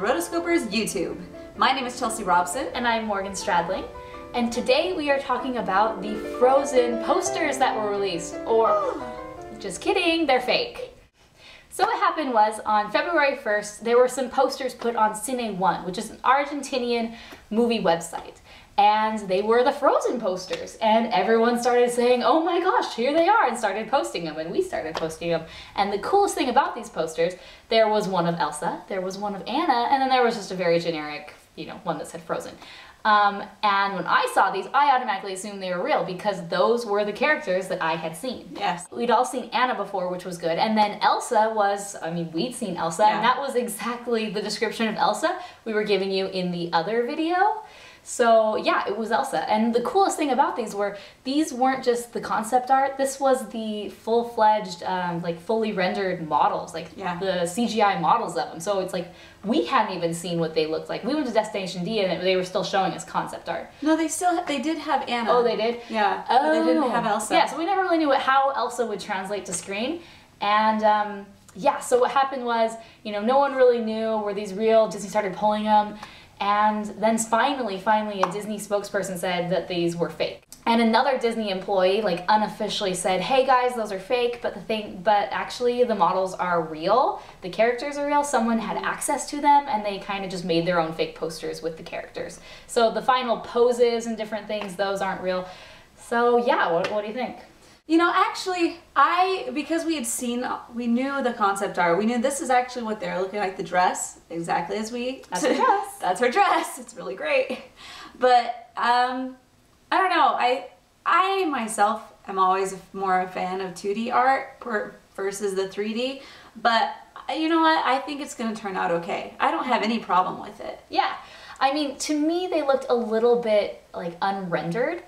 Rotoscopers YouTube. My name is Chelsea Robson. And I'm Morgan Stradling. And today we are talking about the Frozen posters that were released. Or, just kidding, they're fake. So what happened was, on February 1st, there were some posters put on Cine One, which is an Argentinian movie website. And they were the Frozen posters, and everyone started saying, oh my gosh, here they are, and started posting them, and we started posting them. And the coolest thing about these posters, there was one of Elsa, there was one of Anna, and then there was just a very generic, one that said Frozen. And when I saw these, I automatically assumed they were real because those were the characters that I had seen. Yes. We'd all seen Anna before, which was good, and then Elsa was, we'd seen Elsa, and that was exactly the description of Elsa we were giving you in the other video. So yeah, it was Elsa. And the coolest thing about these weren't just the concept art, this was the full-fledged, fully rendered models, the CGI models of them. So it's like, we hadn't even seen what they looked like. We went to Destination D and they were still showing us concept art. No, they did have Anna. Oh, they did? Yeah, but they didn't have Elsa. Yeah, so we never really knew how Elsa would translate to screen. And yeah, so what happened was, no one really knew, were these real? Disney started pulling them. And then finally, a Disney spokesperson said that these were fake. And another Disney employee, unofficially said, hey guys, those are fake, but actually the models are real. The characters are real. Someone had access to them, and they kind of just made their own fake posters with the characters. So the final poses and different things, those aren't real. So yeah, what do you think? Actually, because we knew the concept art, we knew this is actually what they're looking like, the dress, exactly as That's her dress. That's her dress. It's really great. But, I don't know, I myself am always more a fan of 2D art versus the 3D, but you know what, I think it's going to turn out okay. I don't have any problem with it. Yeah, to me they looked a little bit, unrendered,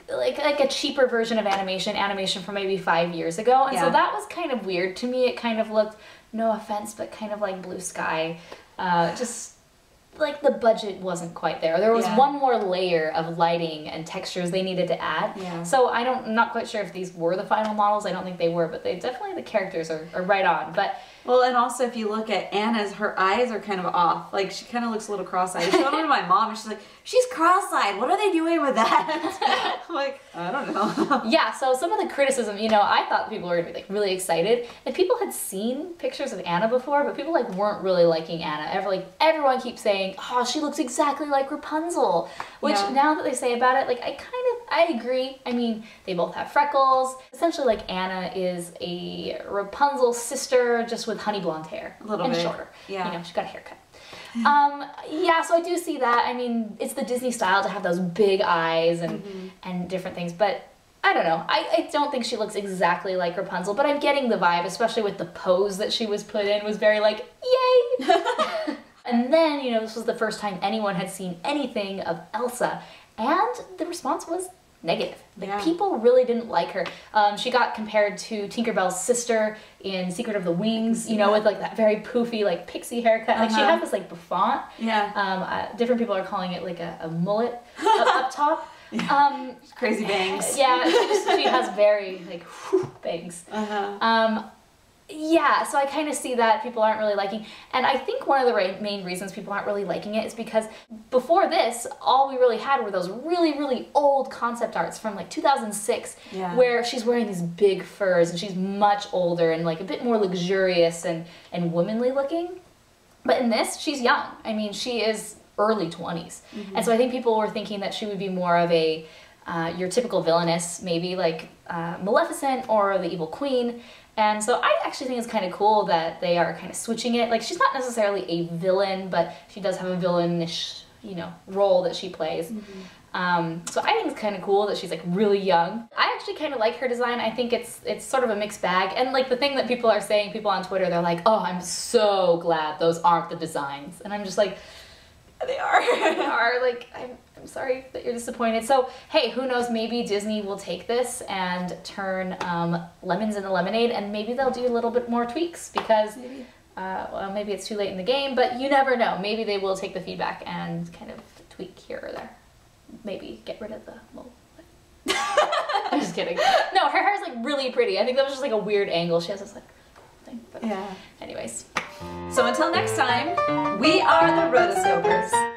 like a cheaper version of animation from maybe 5 years ago, and so that was kind of weird to me. It kind of looked, no offense, but kind of like Blue Sky. Just like the budget wasn't quite there. There was one more layer of lighting and textures they needed to add. Yeah. So I'm not quite sure if these were the final models. I don't think they were, but the characters are right on. But well, and also if you look at Anna's, her eyes are kind of off. Like, she kind of looks a little cross-eyed. She went to my mom and she's like, she's cross-eyed. What are they doing with that? I'm like, I don't know. Yeah, so some of the criticism, I thought people were going to be really excited. And people had seen pictures of Anna before, but people weren't really liking Anna. Everyone keeps saying, oh, she looks exactly like Rapunzel. Which now that they say about it, I agree. They both have freckles. Essentially, Anna is a Rapunzel sister, just with honey blonde hair. A little bit. Shorter. Yeah. She got a haircut. Yeah, so I do see that. It's the Disney style to have those big eyes and different things, but I don't know. I don't think she looks exactly like Rapunzel, but I'm getting the vibe, especially with the pose that she was put in, was very yay! And then, this was the first time anyone had seen anything of Elsa, and the response was negative. People really didn't like her. She got compared to Tinkerbell's sister in Secret of the Wings, with that very poofy, pixie haircut. She has this bouffant. Yeah. Different people are calling it a mullet up top. Crazy bangs. Yeah, she has very bangs. Yeah, so I kind of see that people aren't really liking, and I think one of the main reasons people aren't really liking it is because before this, all we really had were those really, really old concept arts from 2006, where she's wearing these big furs and she's much older and a bit more luxurious and womanly looking. But in this, she's young. She is early 20s. And so I think people were thinking that she would be more of a your typical villainess, maybe Maleficent or the Evil Queen. And so I actually think it's kind of cool that they are kind of switching it. She's not necessarily a villain, but she does have a villainish, role that she plays. So I think it's kind of cool that she's really young. I actually kind of like her design. I think it's sort of a mixed bag. And the thing that people are saying, people on Twitter, they're like, oh, I'm so glad those aren't the designs. And I'm just like, they are. They are. I'm sorry that you're disappointed. So, hey, who knows, maybe Disney will take this and turn lemons into lemonade, and maybe they'll do a little bit more tweaks because, well, maybe it's too late in the game, but you never know. Maybe they will take the feedback and kind of tweak here or there. Maybe get rid of the mole. I'm just kidding. No, her hair's really pretty. I think that was just a weird angle. She has this thing. something. But yeah. anyways. So until next time, we are the Rotoscopers.